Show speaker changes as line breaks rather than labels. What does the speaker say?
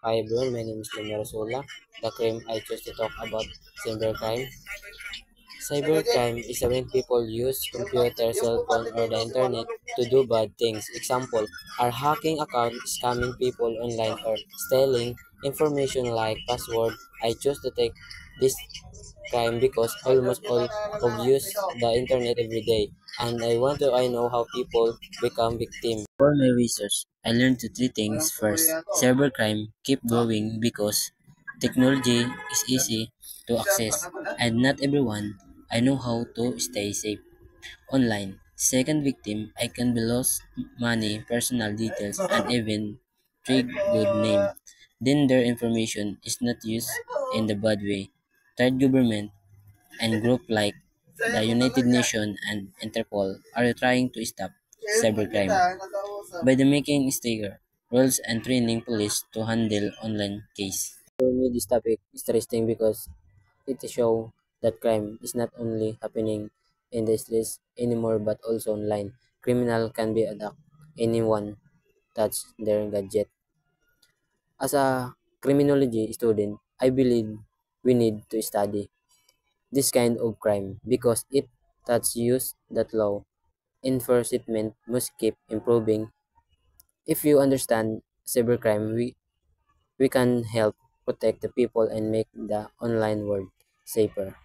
Hi everyone, my name is Lemia Rasola. The crime I chose to talk about cybercrime. Cybercrime is when people use computer, cell phone, or the internet to do bad things. Example are hacking account, scamming people online, or stealing information like password. I chose to take this crime because almost all of use the internet every day, and I know how people become victim. For my research, I learned three things. First, cybercrime keep growing because technology is easy to access, and not everyone I know how to stay safe online. Second victim, I can be lost money, personal details, and even trade good name. Then their information is not used in the bad way. Third, government and group like the United Nations and Interpol are trying to stop cybercrime by the making stricter rules and training police to handle online case. For me, this topic is interesting because it shows that crime is not only happening in the streets anymore but also online. Criminal can be attack anyone touch their gadget. As a criminology student, I believe we need to study this kind of crime because it touch use that law enforcement must keep improving. If you understand cybercrime, we can help protect the people and make the online world safer.